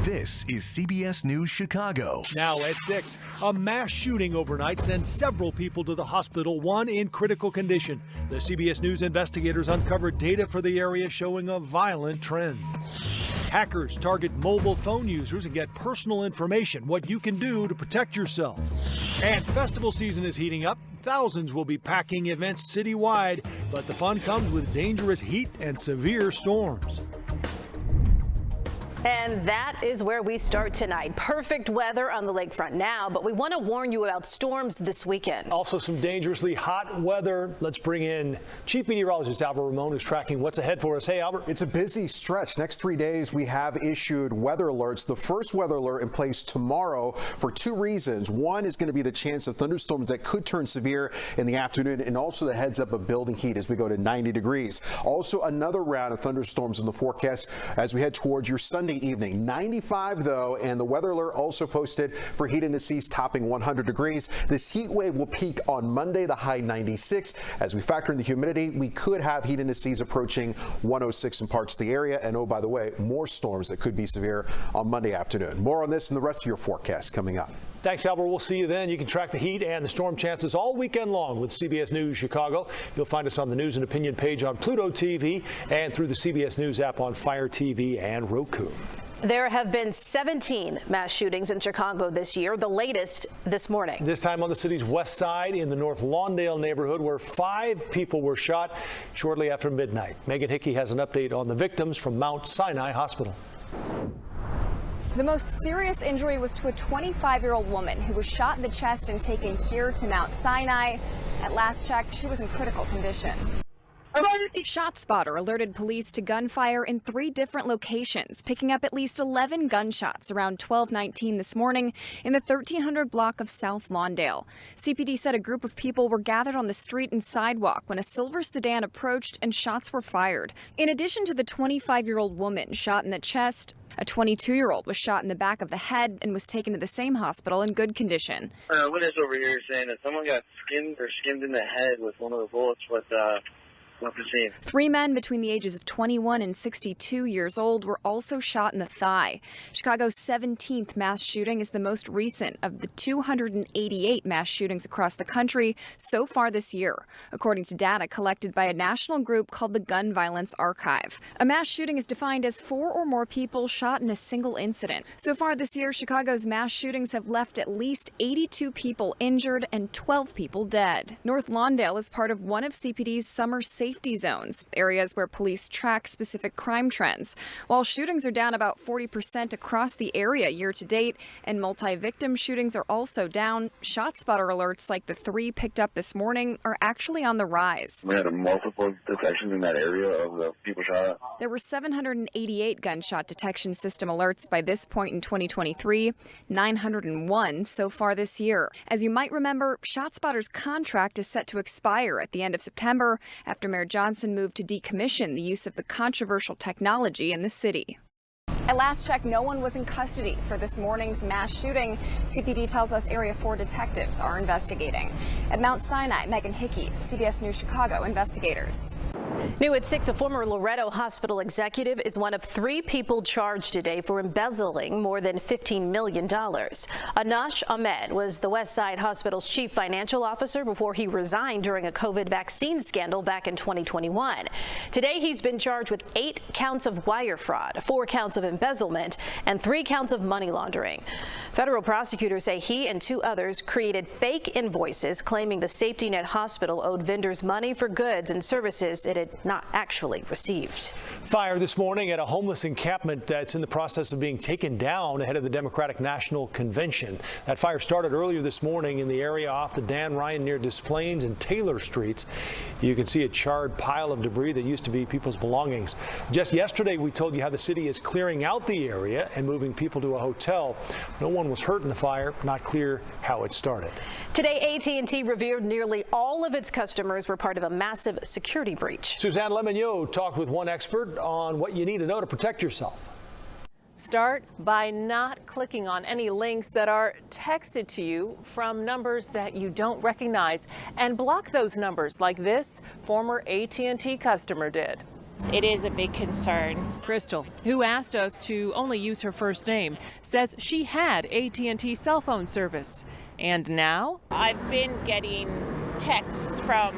This is CBS News Chicago. Now at 6, a mass shooting overnight sends several people to the hospital, one in critical condition. The CBS News investigators uncovered data for the area showing a violent trend. Hackers target mobile phone users and get personal information, what you can do to protect yourself. And festival season is heating up. Thousands will be packing events citywide, but the fun comes with dangerous heat and severe storms. And that is where we start tonight. Perfect weather on the lakefront now, but we want to warn you about storms this weekend. Also some dangerously hot weather. Let's bring in Chief Meteorologist Albert Ramon, who's tracking what's ahead for us. Hey, Albert. It's a busy stretch. Next 3 days, we have issued weather alerts. The first weather alert in place tomorrow for two reasons. One is going to be the chance of thunderstorms that could turn severe in the afternoon, and also the heads up of building heat as we go to 90 degrees. Also, another round of thunderstorms in the forecast as we head towards your Sunday evening. 95 though, and the weather alert also posted for heat indices topping 100 degrees. This heat wave will peak on Monday, the high 96. As we factor in the humidity, we could have heat indices approaching 106 in parts of the area. And oh, by the way, more storms that could be severe on Monday afternoon. More on this and the rest of your forecast coming up. Thanks, Albert. We'll see you then. You can track the heat and the storm chances all weekend long with CBS News Chicago. You'll find us on the News and Opinion page on Pluto TV and through the CBS News app on Fire TV and Roku. There have been 17 mass shootings in Chicago this year, the latest this morning. This time on the city's west side in the North Lawndale neighborhood, where 5 people were shot shortly after midnight. Megan Hickey has an update on the victims from Mount Sinai Hospital. The most serious injury was to a 25-year-old woman who was shot in the chest and taken here to Mount Sinai. At last check, she was in critical condition. ShotSpotter alerted police to gunfire in 3 different locations, picking up at least 11 gunshots around 12:19 this morning in the 1300 block of South Lawndale. CPD said a group of people were gathered on the street and sidewalk when a silver sedan approached and shots were fired. In addition to the 25-year-old woman shot in the chest, a 22-year-old was shot in the back of the head and was taken to the same hospital in good condition. Witness over here saying that someone got skinned in the head with one of the bullets, but not the same. 3 men between the ages of 21 and 62 years old were also shot in the thigh. Chicago's 17th mass shooting is the most recent of the 288 mass shootings across the country so far this year, according to data collected by a national group called the Gun Violence Archive. A mass shooting is defined as 4 or more people shot in a single incident. So far this year, Chicago's mass shootings have left at least 82 people injured and 12 people dead. North Lawndale is part of one of CPD's summer safety zones, areas where police track specific crime trends. While shootings are down about 40% across the area year to date, and multi-victim shootings are also down, ShotSpotter alerts like the 3 picked up this morning are actually on the rise. We had multiple detections in that area of the people shot. There were 788 gunshot detection system alerts by this point in 2023, 901 so far this year. As you might remember, ShotSpotter's contract is set to expire at the end of September after Mayor Johnson moved to decommission the use of the controversial technology in the city. At last check, no one was in custody for this morning's mass shooting. CPD tells us Area 4 detectives are investigating. At Mount Sinai, Megan Hickey, CBS News Chicago investigators. New at 6, a former Loretto Hospital executive is one of 3 people charged today for embezzling more than $15 million. Anash Ahmed was the West Side Hospital's chief financial officer before he resigned during a COVID vaccine scandal back in 2021. Today, he's been charged with 8 counts of wire fraud, 4 counts of embezzlement, and 3 counts of money laundering. Federal prosecutors say he and 2 others created fake invoices claiming the Safety Net Hospital owed vendors money for goods and services it had not actually received. Fire this morning at a homeless encampment that's in the process of being taken down ahead of the Democratic National Convention. That fire started earlier this morning in the area off the Dan Ryan near Des Plaines and Taylor Streets. You can see a charred pile of debris that used to be people's belongings. Just yesterday, we told you how the city is clearing out the area and moving people to a hotel. No one was hurt in the fire. Not clear how it started. Today, AT&T revealed nearly all of its customers were part of a massive security breach. Suzanne Lemonniot talked with one expert on what you need to know to protect yourself. Start by not clicking on any links that are texted to you from numbers that you don't recognize, and block those numbers like this former AT&T customer did. It is a big concern. Crystal, who asked us to only use her first name, says she had AT&T cell phone service. And now? I've been getting texts from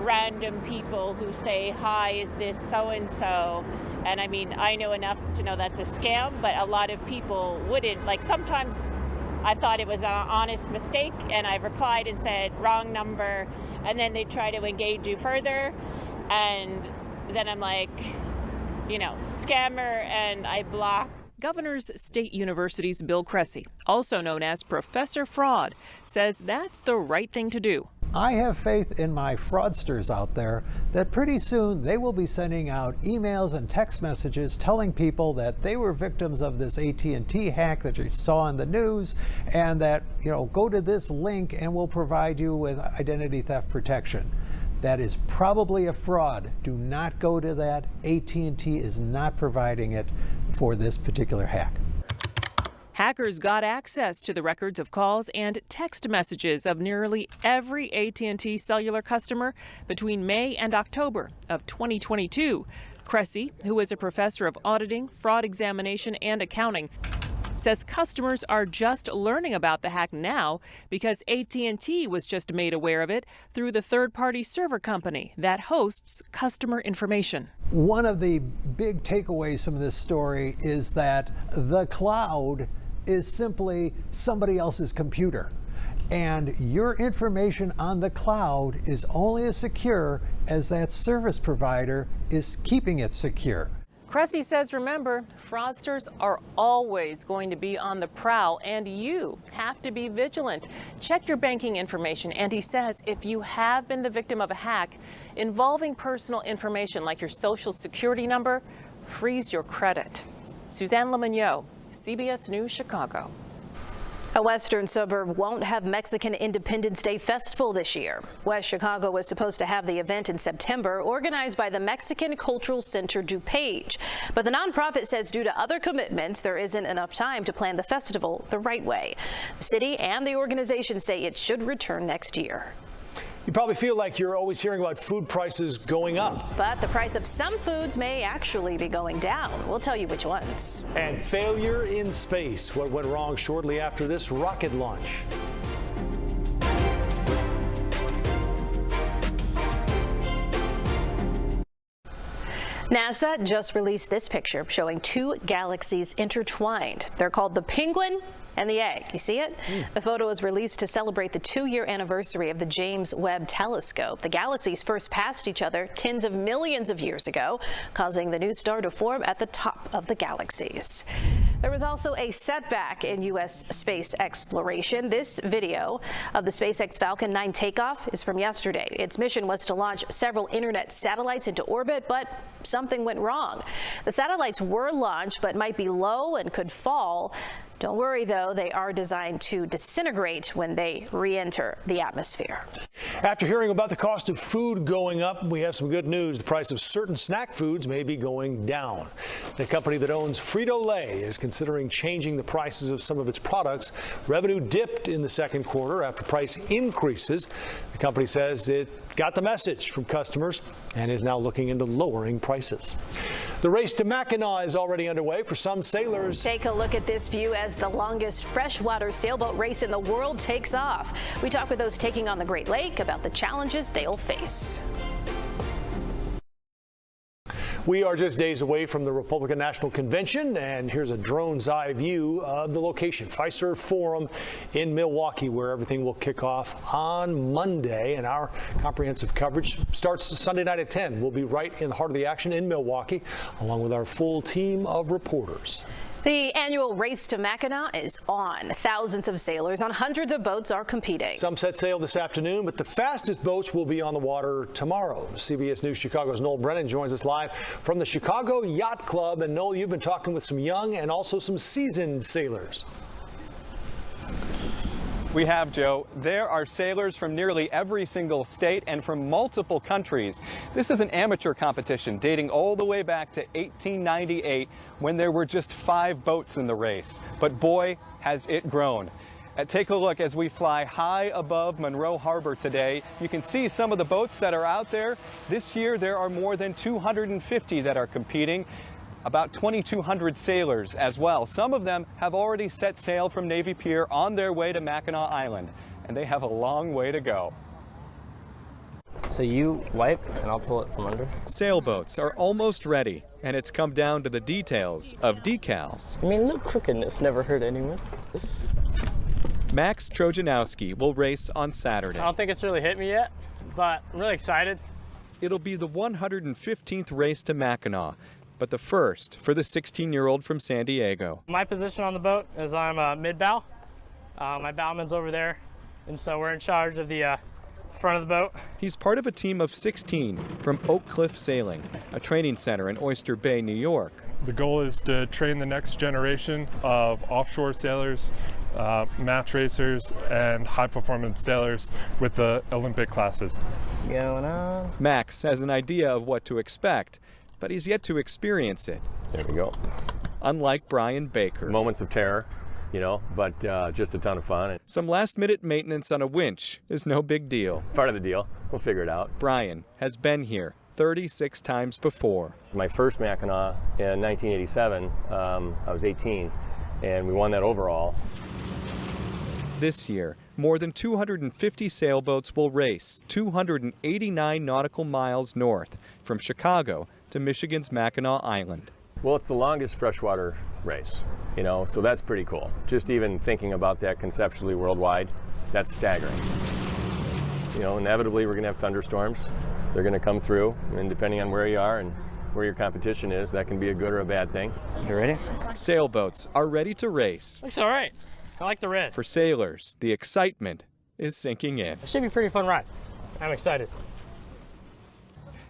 random people who say, "Hi, is this so-and-so?" And I mean, I know enough to know that's a scam, but a lot of people wouldn't. Like, sometimes I thought it was an honest mistake, and I replied and said, "Wrong number," and then they try to engage you further, and then I'm like, scammer, and I block. Governor's State University's Bill Cressy, also known as Professor Fraud, says that's the right thing to do. I have faith in my fraudsters out there that pretty soon they will be sending out emails and text messages telling people that they were victims of this AT&T hack that you saw in the news, and that, go to this link and we'll provide you with identity theft protection. That is probably a fraud. Do not go to that. AT&T is not providing it for this particular hack. Hackers got access to the records of calls and text messages of nearly every AT&T cellular customer between May and October of 2022. Cressy, who is a professor of auditing, fraud examination, and accounting, says customers are just learning about the hack now because AT&T was just made aware of it through the third-party server company that hosts customer information. One of the big takeaways from this story is that the cloud is simply somebody else's computer, and your information on the cloud is only as secure as that service provider is keeping it secure. Cressy says, remember, fraudsters are always going to be on the prowl, and you have to be vigilant. Check your banking information, and he says if you have been the victim of a hack involving personal information like your social security number, freeze your credit. Suzanne Lemonnier, CBS News, Chicago. A western suburb won't have Mexican Independence Day Festival this year. West Chicago was supposed to have the event in September, organized by the Mexican Cultural Center DuPage. But the nonprofit says due to other commitments, there isn't enough time to plan the festival the right way. The city and the organization say it should return next year. You probably feel like you're always hearing about food prices going up. But the price of some foods may actually be going down. We'll tell you which ones. And failure in space. What went wrong shortly after this rocket launch? NASA just released this picture showing two galaxies intertwined. They're called the Penguin and the Egg. You see it? The photo was released to celebrate the 2-year anniversary of the James Webb Telescope. The galaxies first passed each other tens of millions of years ago, causing the new star to form at the top of the galaxies. There was also a setback in U.S. space exploration. This video of the SpaceX Falcon 9 takeoff is from yesterday. Its mission was to launch several internet satellites into orbit, but something went wrong. The satellites were launched, but might be low and could fall. Don't worry, though, they are designed to disintegrate when they re-enter the atmosphere. After hearing about the cost of food going up, we have some good news. The price of certain snack foods may be going down. The company that owns Frito-Lay is considering changing the prices of some of its products. Revenue dipped in the second quarter after price increases. The company says it got the message from customers and is now looking into lowering prices. The race to Mackinac is already underway for some sailors. Take a look at this view as the longest freshwater sailboat race in the world takes off. We talk with those taking on the Great Lake about the challenges they'll face. We are just days away from the Republican National Convention, and here's a drone's eye view of the location, Fiserv Forum in Milwaukee, where everything will kick off on Monday. And our comprehensive coverage starts Sunday night at 10. We'll be right in the heart of the action in Milwaukee, along with our full team of reporters. The annual race to Mackinac is on. Thousands of sailors on hundreds of boats are competing. Some set sail this afternoon, but the fastest boats will be on the water tomorrow. CBS News Chicago's Noel Brennan joins us live from the Chicago Yacht Club. And Noel, you've been talking with some young and also some seasoned sailors. We have, Joe. There are sailors from nearly every single state and from multiple countries. This is an amateur competition dating all the way back to 1898 when there were just 5 boats in the race. But boy, has it grown. Take a look as we fly high above Monroe Harbor today. You can see some of the boats that are out there. This year there are more than 250 that are competing, about 2,200 sailors as well. Some of them have already set sail from Navy Pier on their way to Mackinac Island, and they have a long way to go. So you wipe and I'll pull it from under? Sailboats are almost ready, and it's come down to the details of decals. I mean, a little crookedness never hurt anyone. Max Trojanowski will race on Saturday. I don't think it's really hit me yet, but I'm really excited. It'll be the 115th race to Mackinac, but the first for the 16-year-old from San Diego. My position on the boat is I'm mid-bow. My bowman's over there, and so we're in charge of the front of the boat. He's part of a team of 16 from Oak Cliff Sailing, a training center in Oyster Bay, New York. The goal is to train the next generation of offshore sailors, match racers, and high-performance sailors with the Olympic classes. Going on. Max has an idea of what to expect, but he's yet to experience it. There we go. Unlike Brian Baker. Moments of terror, you know, but just a ton of fun. Some last-minute maintenance on a winch is no big deal. Part of the deal. We'll figure it out. Brian has been here 36 times before. My first Mackinac in 1987, I was 18, and we won that overall. This year, more than 250 sailboats will race 289 nautical miles north from Chicago to Michigan's Mackinac Island. Well, it's the longest freshwater race, you know, so that's pretty cool. Just even thinking about that conceptually worldwide, that's staggering. You know, inevitably we're going to have thunderstorms. They're going to come through, and depending on where you are and where your competition is, that can be a good or a bad thing. You ready? Sailboats are ready to race. Looks all right. I like the red. For sailors, the excitement is sinking in. It should be a pretty fun ride. I'm excited.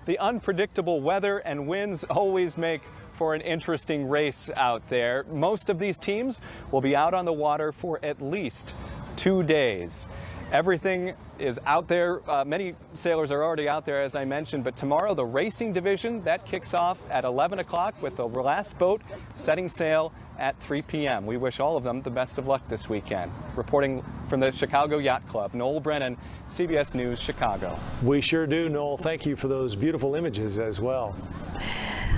The unpredictable weather and winds always make for an interesting race out there. Most of these teams will be out on the water for at least 2 days. Everything is out there. Many sailors are already out there, as I mentioned, but tomorrow the racing division, that kicks off at 11 o'clock with the last boat setting sail at 3 p.m. We wish all of them the best of luck this weekend. Reporting from the Chicago Yacht Club, Noel Brennan, CBS News, Chicago. We sure do, Noel. Thank you for those beautiful images as well.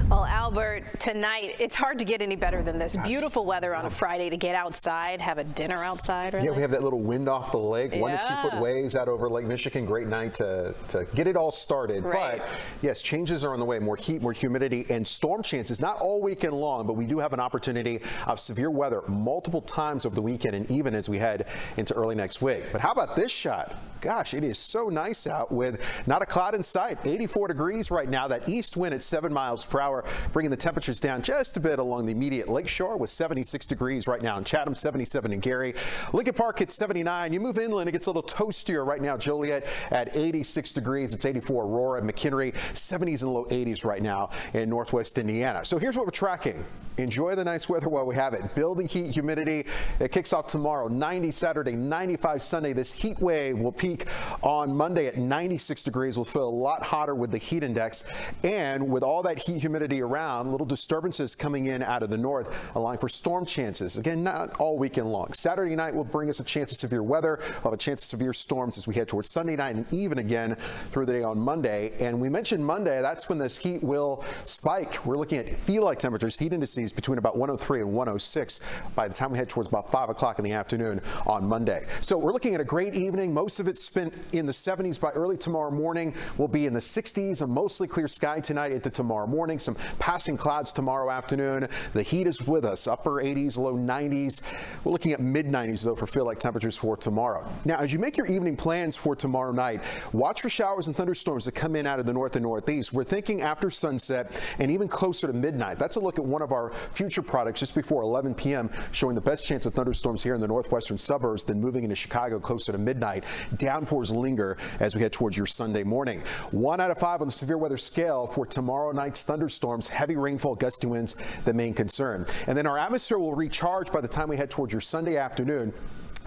Well, Albert, tonight, it's hard to get any better than this. Beautiful weather on a Friday to get outside, have a dinner outside. Really. Yeah, we have that little wind off the lake, 1 to 2 foot waves out over Lake Michigan. Great night to get it all started. Right. But yes, changes are on the way. More heat, more humidity, and storm chances, not all weekend long, but we do have an opportunity of severe weather multiple times over the weekend and even as we head into early next week. But how about this shot? Gosh, it is so nice out with not a cloud in sight. 84 degrees right now. That east wind at 7 miles per hour, bringing the temperatures down just a bit along the immediate lakeshore with 76 degrees right now in Chatham, 77 in Gary. Lincoln Park at 79. You move inland, it gets a little toastier right now. Joliet at 86 degrees. It's 84 Aurora, McHenry, 70s and low 80s right now in northwest Indiana. So here's what we're tracking. Enjoy the nice weather while we have it. Building heat, humidity. It kicks off tomorrow, 90 Saturday, 95 Sunday. This heat wave will peak on Monday at 96 degrees. We'll feel a lot hotter with the heat index. And with all that heat, humidity around, little disturbances coming in out of the north, allowing for storm chances. Again, not all weekend long. Saturday night will bring us a chance of severe weather. We'll have a chance of severe storms as we head towards Sunday night and even again through the day on Monday. And we mentioned Monday, that's when this heat will spike. We're looking at feel-like temperatures, heat indices between about 103 and 106 by the time we head towards about 5 o'clock in the afternoon on Monday. So we're looking at a great evening. Most of it spent in the 70s by early tomorrow morning. We'll be in the 60s, a mostly clear sky tonight into tomorrow morning. Some passing clouds tomorrow afternoon. The heat is with us, upper 80s, low 90s. We're looking at mid 90s though for feel-like temperatures for tomorrow. Now, as you make your evening plans for tomorrow night, watch for showers and thunderstorms that come in out of the north and northeast. We're thinking after sunset and even closer to midnight. That's a look at one of our future products just before 11 p.m. showing the best chance of thunderstorms here in the northwestern suburbs, then moving into Chicago closer to midnight. Downpours linger as we head towards your Sunday morning. 1 out of 5 on the severe weather scale for tomorrow night's thunderstorms, heavy rainfall, gusty winds, the main concern. And then our atmosphere will recharge by the time we head towards your Sunday afternoon.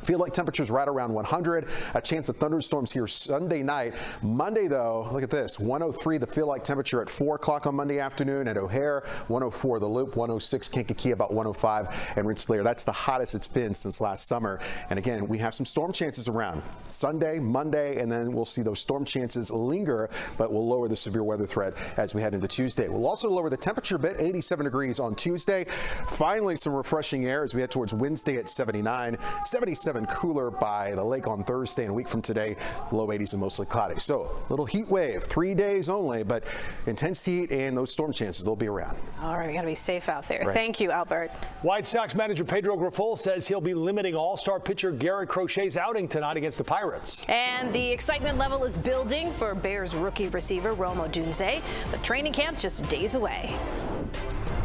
Feel like temperatures right around 100. A chance of thunderstorms here Sunday night. Monday, though, look at this. 103 the feel like temperature at 4 o'clock on Monday afternoon at O'Hare. 104 the Loop. 106 Kankakee, about 105. And Rensselaer. That's the hottest it's been since last summer. And again, we have some storm chances around Sunday, Monday, and then we'll see those storm chances linger, but we'll lower the severe weather threat as we head into Tuesday. We'll also lower the temperature a bit, 87 degrees on Tuesday. Finally, some refreshing air as we head towards Wednesday at 79. 77 cooler by the lake on Thursday, and a week from today, low 80s and mostly cloudy. So, little heat wave, 3 days only, but intense heat and those storm chances, they'll be around. All right, we got to be safe out there. Right. Thank you, Albert. White Sox manager Pedro Grifol says he'll be limiting all-star pitcher Garrett Crochet's outing tonight against the Pirates. And the excitement level is building for Bears rookie receiver Rome Odunze, but training camp just days away.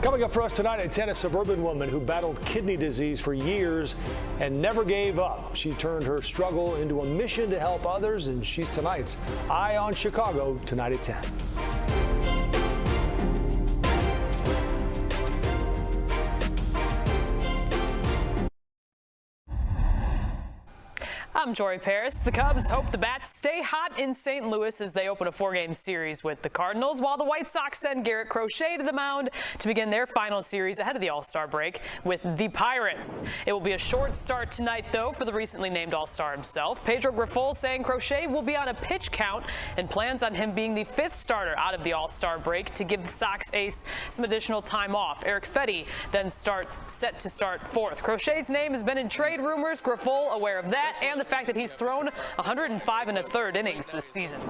Coming up for us tonight at 10, a suburban woman who battled kidney disease for years and never gave up. She turned her struggle into a mission to help others, and she's tonight's Eye on Chicago tonight at 10. I'm Jory Paris. The Cubs hope the Bats stay hot in St. Louis as they open a 4-game series with the Cardinals, while the White Sox send Garrett Crochet to the mound to begin their final series ahead of the All-Star break with the Pirates. It will be a short start tonight, though, for the recently named All-Star himself. Pedro Grifol saying Crochet will be on a pitch count and plans on him being the 5th starter out of the All-Star break to give the Sox ace some additional time off. Eric Fetty then set to start 4th. Crochet's name has been in trade rumors. Grifol aware of that and the fact that he's thrown 105 1/3 innings this season.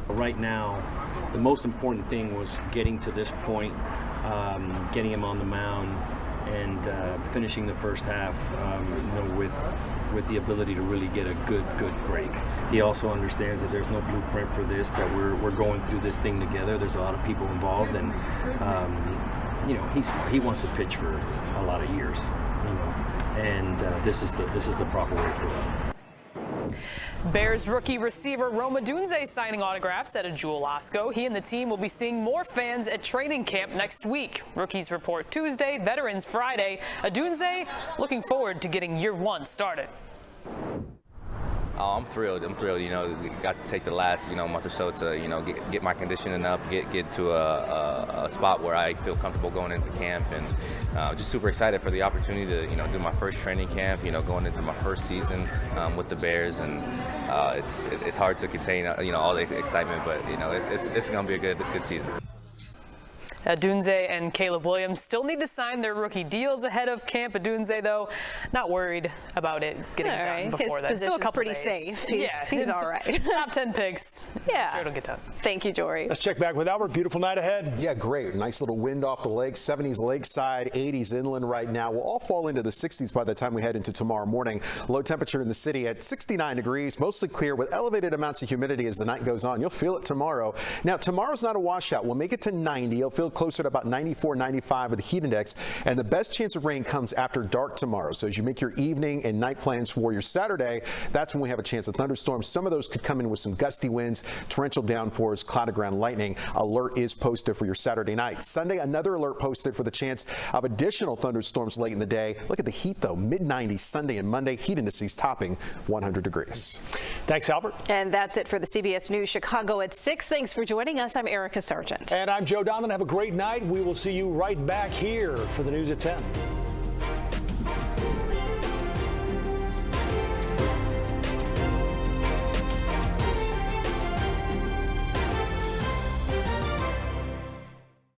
Right now, the most important thing was getting to this point, getting him on the mound, and finishing the first half, with the ability to really get a good break. He also understands that there's no blueprint for this, that we're going through this thing together. There's a lot of people involved, and he wants to pitch for a lot of years, and this is the proper way to do it. Bears rookie receiver Rome Odunze signing autographs at a Jewel Osco. He and the team will be seeing more fans at training camp next week. Rookies report Tuesday, veterans Friday. Odunze looking forward to getting year 1 started. Oh, I'm thrilled. Got to take the last, month or so to, get my conditioning up, get to a spot where I feel comfortable going into camp, and just super excited for the opportunity to, do my first training camp, going into my first season with the Bears, and it's hard to contain, all the excitement, but, it's going to be a good season. Odunze and Caleb Williams still need to sign their rookie deals ahead of camp. Odunze, though, not worried about it getting done before that. Still a couple pretty days. safe. He's all right. Top 10 picks. Yeah. I'm sure it'll get done. Thank you, Jory. Let's check back with Albert. Beautiful night ahead. Yeah, great. Nice little wind off the lake. 70s lakeside, 80s inland right now. We'll all fall into the 60s by the time we head into tomorrow morning. Low temperature in the city at 69 degrees, mostly clear with elevated amounts of humidity as the night goes on. You'll feel it tomorrow. Now, tomorrow's not a washout. We'll make it to 90. You'll feel closer to about 94, 95 with the heat index, and the best chance of rain comes after dark tomorrow. So as you make your evening and night plans for your Saturday, that's when we have a chance of thunderstorms. Some of those could come in with some gusty winds, torrential downpours, cloud of ground lightning. Alert is posted for your Saturday night. Sunday, another alert posted for the chance of additional thunderstorms late in the day. Look at the heat, though. Mid-90s Sunday and Monday. Heat indices topping 100 degrees. Thanks, Albert. And that's it for the CBS News Chicago at 6. Thanks for joining us. I'm Erica Sargent. And I'm Joe Donlin. Have a great night. We will see you right back here for the news at 10.